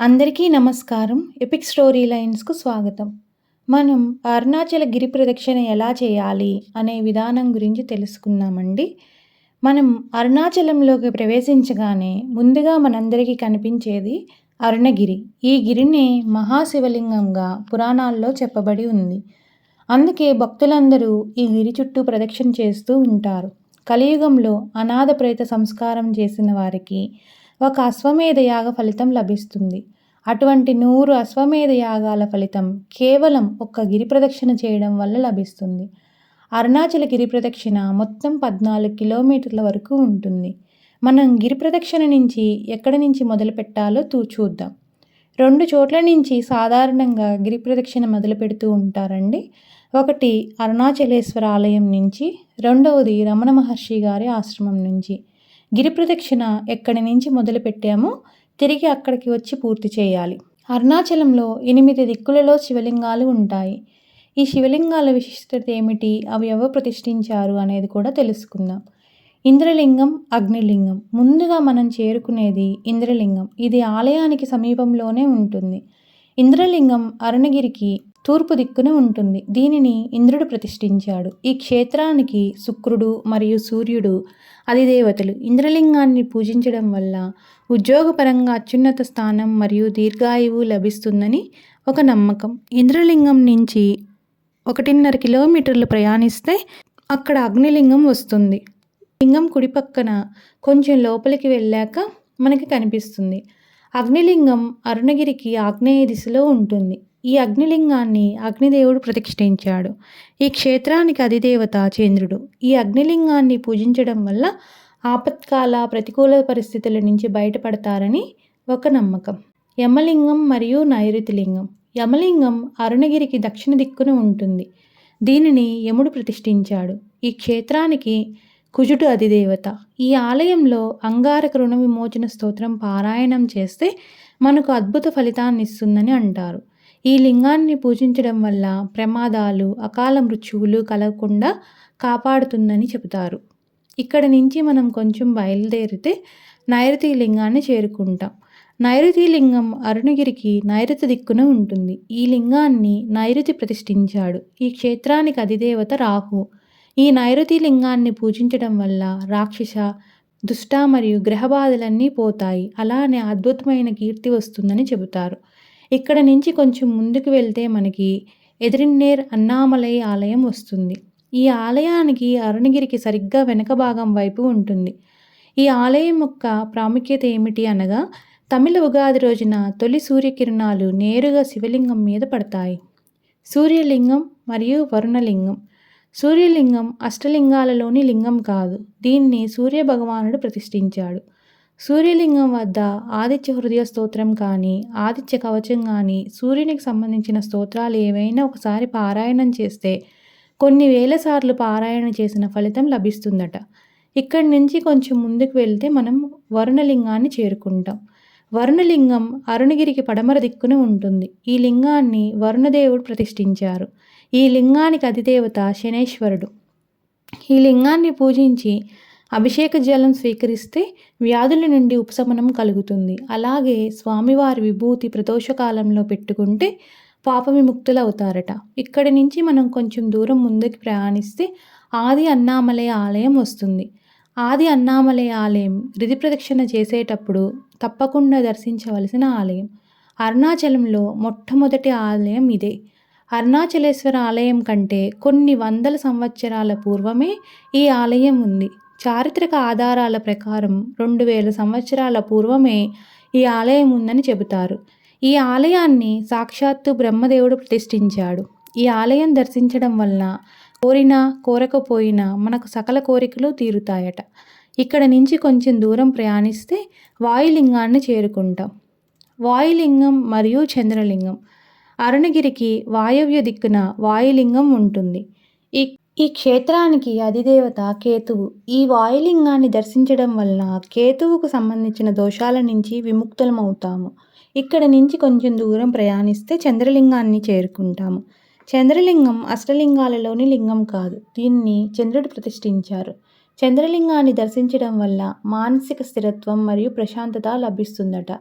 అందరికీ నమస్కారం. Epic story లైన్స్‌కు స్వాగతం. మనం అరుణాచల గిరి ప్రదక్షిణ ఎలా చేయాలి అనే విధానం గురించి తెలుసుకుందామండి. మనం అరుణాచలంలోకి ప్రవేశించగానే ముందుగా మనందరికీ కనిపించేది అరుణగిరి. ఈ గిరిని మహాశివలింగంగా పురాణాల్లో చెప్పబడి ఉంది. అందుకే భక్తులందరూ ఈ గిరి చుట్టూ ప్రదక్షిణ చేస్తూ ఉంటారు. కలియుగంలో అనాథ ప్రేత సంస్కారం చేసిన వారికి ఒక అశ్వమేధ యాగ ఫలితం లభిస్తుంది. అటువంటి 100 అశ్వమేధ యాగాల ఫలితం కేవలం ఒక్క గిరి ప్రదక్షిణ చేయడం వల్ల లభిస్తుంది. అరుణాచల గిరి ప్రదక్షిణ మొత్తం 14 కిలోమీటర్ల వరకు ఉంటుంది. మనం గిరి ప్రదక్షిణ నుంచి ఎక్కడి నుంచి మొదలు పెట్టాలో చూద్దాం. 2 చోట్ల నుంచి సాధారణంగా గిరి ప్రదక్షిణ మొదలు పెడుతూ ఉంటారండి. ఒకటి అరుణాచలేశ్వర ఆలయం నుంచి, రెండవది రమణ మహర్షి గారి ఆశ్రమం నుంచి. గిరి ప్రదక్షిణ ఎక్కడి నుంచి మొదలు పెట్టామో తిరిగి అక్కడికి వచ్చి పూర్తి చేయాలి. అరుణాచలంలో 8 దిక్కులలో శివలింగాలు ఉంటాయి. ఈ శివలింగాల విశిష్టత ఏమిటి, అవి ఎవరు ప్రతిష్ఠించారు అనేది కూడా తెలుసుకుందాం. ఇంద్రలింగం, అగ్నిలింగం. ముందుగా మనం చేరుకునేది ఇంద్రలింగం. ఇది ఆలయానికి సమీపంలోనే ఉంటుంది. ఇంద్రలింగం అరుణగిరికి తూర్పు దిక్కున ఉంటుంది. దీనిని ఇంద్రుడు ప్రతిష్ఠించాడు. ఈ క్షేత్రానికి శుక్రుడు మరియు సూర్యుడు అధిదేవతలు. ఇంద్రలింగాన్ని పూజించడం వల్ల ఉద్యోగపరంగా అత్యున్నత స్థానం మరియు దీర్ఘాయువు లభిస్తుందని ఒక నమ్మకం. ఇంద్రలింగం నుంచి 1.5 కిలోమీటర్లు ప్రయాణిస్తే అక్కడ అగ్నిలింగం వస్తుంది. లింగం కుడి పక్కన కొంచెం లోపలికి వెళ్ళాక మనకి కనిపిస్తుంది. అగ్నిలింగం అరుణగిరికి ఆగ్నేయ దిశలో ఉంటుంది. ఈ అగ్నిలింగాన్ని అగ్నిదేవుడు ప్రతిష్ఠించాడు. ఈ క్షేత్రానికి అధిదేవత చంద్రుడు. ఈ అగ్నిలింగాన్ని పూజించడం వల్ల ఆపత్కాల ప్రతికూల పరిస్థితుల నుంచి బయటపడతారని ఒక నమ్మకం. యమలింగం మరియు నైరుతి లింగం. యమలింగం అరుణగిరికి దక్షిణ దిక్కున ఉంటుంది. దీనిని యముడు ప్రతిష్ఠించాడు. ఈ క్షేత్రానికి కుజుడు అధిదేవత. ఈ ఆలయంలో అంగారక రుణ విమోచన స్తోత్రం పారాయణం చేస్తే మనకు అద్భుత ఫలితాన్ని ఇస్తుందని అంటారు. ఈ లింగాన్ని పూజించడం వల్ల ప్రమాదాలు, అకాల మృత్యువులు కలగకుండా కాపాడుతుందని చెబుతారు. ఇక్కడ నుంచి మనం కొంచెం బయలుదేరితే నైరుతి లింగాన్ని చేరుకుంటాం. నైరుతి లింగం అరుణగిరికి నైరుతి దిక్కున ఉంటుంది. ఈ లింగాన్ని నైరుతి ప్రతిష్ఠించాడు. ఈ క్షేత్రానికి అధిదేవత రాహు. ఈ నైరుతి లింగాన్ని పూజించడం వల్ల రాక్షస, దుష్ట మరియు గ్రహబాధలన్నీ పోతాయి. అలానే అద్భుతమైన కీర్తి వస్తుందని చెబుతారు. ఇక్కడ నుంచి కొంచెం ముందుకు వెళ్తే మనకి ఎదిరిన్నేర్ అన్నామలై ఆలయం వస్తుంది. ఈ ఆలయానికి అరుణగిరికి సరిగ్గా వెనక భాగం వైపు ఉంటుంది. ఈ ఆలయం యొక్క ప్రాముఖ్యత ఏమిటి అనగా తమిళ ఉగాది రోజున తొలి సూర్యకిరణాలు నేరుగా శివలింగం మీద పడతాయి. సూర్యలింగం మరియు వరుణలింగం. సూర్యలింగం అష్టలింగాలలోని లింగం కాదు. దీన్ని సూర్య భగవానుడు ప్రతిష్ఠించాడు. సూర్యలింగం వద్ద ఆదిత్య హృదయ స్తోత్రం కానీ, ఆదిత్య కవచం కానీ, సూర్యునికి సంబంధించిన స్తోత్రాలు ఏవైనా ఒకసారి పారాయణం చేస్తే కొన్ని వేల సార్లు పారాయణ చేసిన ఫలితం లభిస్తుందట. ఇక్కడి నుంచి కొంచెం ముందుకు వెళ్తే మనం వరుణలింగాన్ని చేరుకుంటాం. వరుణలింగం అరుణగిరికి పడమర దిక్కున ఉంటుంది. ఈ లింగాన్ని వరుణదేవుడు ప్రతిష్ఠించారు. ఈ లింగానికి అధిదేవత శనేశ్వరుడు. ఈ లింగాన్ని పూజించి అభిషేక జలం స్వీకరిస్తే వ్యాధుల నుండి ఉపశమనం కలుగుతుంది. అలాగే స్వామివారి విభూతి ప్రదోషకాలంలో పెట్టుకుంటే పాప విముక్తులు అవుతారట. ఇక్కడి నుంచి మనం కొంచెం దూరం ముందుకు ప్రయాణిస్తే ఆది అన్నామలై ఆలయం వస్తుంది. ఆది అన్నామలై ఆలయం గిరి ప్రదక్షిణ చేసేటప్పుడు తప్పకుండా దర్శించవలసిన ఆలయం. అరుణాచలంలో మొట్టమొదటి ఆలయం ఇదే. అరుణాచలేశ్వర ఆలయం కంటే కొన్ని వందల సంవత్సరాల పూర్వమే ఈ ఆలయం ఉంది. చారిత్రక ఆధారాల ప్రకారం 2000 సంవత్సరాల పూర్వమే ఈ ఆలయం ఉందని చెబుతారు. ఈ ఆలయాన్ని సాక్షాత్తు బ్రహ్మదేవుడు ప్రతిష్ఠించాడు. ఈ ఆలయం దర్శించడం వలన కోరినా కోరకపోయినా మనకు సకల కోరికలు తీరుతాయట. ఇక్కడ నుంచి కొంచెం దూరం ప్రయాణిస్తే వాయులింగాన్ని చేరుకుంటాం. వాయులింగం మరియు చంద్రలింగం. అరుణగిరికి వాయవ్య దిక్కున వాయులింగం ఉంటుంది. ఈ క్షేత్రానికి అధిదేవత కేతువు. ఈ వాయులింగాన్ని దర్శించడం వలన కేతువుకు సంబంధించిన దోషాల నుంచి విముక్తులమవుతాము. ఇక్కడ నుంచి కొంచెం దూరం ప్రయాణిస్తే చంద్రలింగాన్ని చేరుకుంటాము. చంద్రలింగం అష్టలింగాలలోని లింగం కాదు. దీన్ని చంద్రుడు ప్రతిష్ఠించారు. చంద్రలింగాన్ని దర్శించడం వల్ల మానసిక స్థిరత్వం మరియు ప్రశాంతత లభిస్తుందట.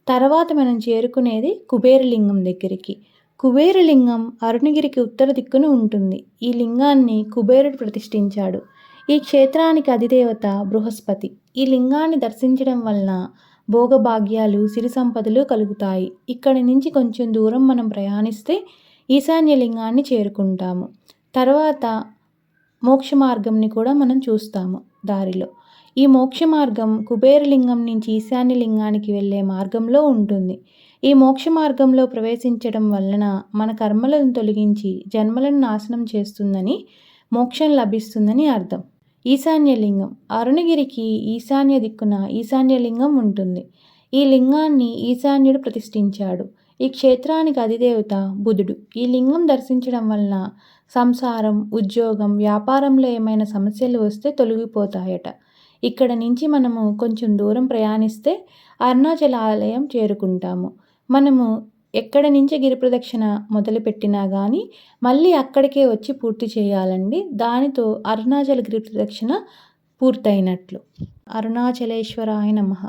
తర్వాత మనం చేరుకునేది కుబేరలింగం దగ్గరికి. కుబేరలింగం అరుణగిరికి ఉత్తర దిక్కున ఉంటుంది. ఈ లింగాన్ని కుబేరుడు ప్రతిష్ఠించాడు. ఈ క్షేత్రానికి అధిదేవత బృహస్పతి. ఈ లింగాన్ని దర్శించడం వలన భోగభాగ్యాలు, సిరి సంపదలు కలుగుతాయి. ఇక్కడి నుంచి కొంచెం దూరం మనం ప్రయాణిస్తే ఈశాన్య లింగాన్ని చేరుకుంటాము. తర్వాత మోక్ష మార్గంని కూడా మనం చూస్తాము దారిలో. ఈ మోక్ష మార్గం కుబేరలింగం నుంచి ఈశాన్య లింగానికి వెళ్ళే మార్గంలో ఉంటుంది. ఈ మోక్ష మార్గంలో ప్రవేశించడం వలన మన కర్మలను తొలగించి జన్మలను నాశనం చేస్తుందని, మోక్షం లభిస్తుందని అర్థం. ఈశాన్య లింగం అరుణగిరికి ఈశాన్య దిక్కున ఈశాన్య లింగం ఉంటుంది. ఈ లింగాన్ని ఈశాన్యుడు ప్రతిష్ఠించాడు. ఈ క్షేత్రానికి అధిదేవత బుధుడు. ఈ లింగం దర్శించడం వలన సంసారం, ఉద్యోగం, వ్యాపారంలో ఏమైనా సమస్యలు వస్తే తొలగిపోతాయట. ఇక్కడ నుంచి మనము కొంచెం దూరం ప్రయాణిస్తే అరుణాచల ఆలయం చేరుకుంటాము. మనము ఎక్కడి నుంచి గిరి ప్రదక్షిణ మొదలుపెట్టినా కానీ మళ్ళీ అక్కడికే వచ్చి పూర్తి చేయాలండి. దానితో అరుణాచల గిరి ప్రదక్షిణ పూర్తయినట్లు. అరుణాచలేశ్వరాయ నమః.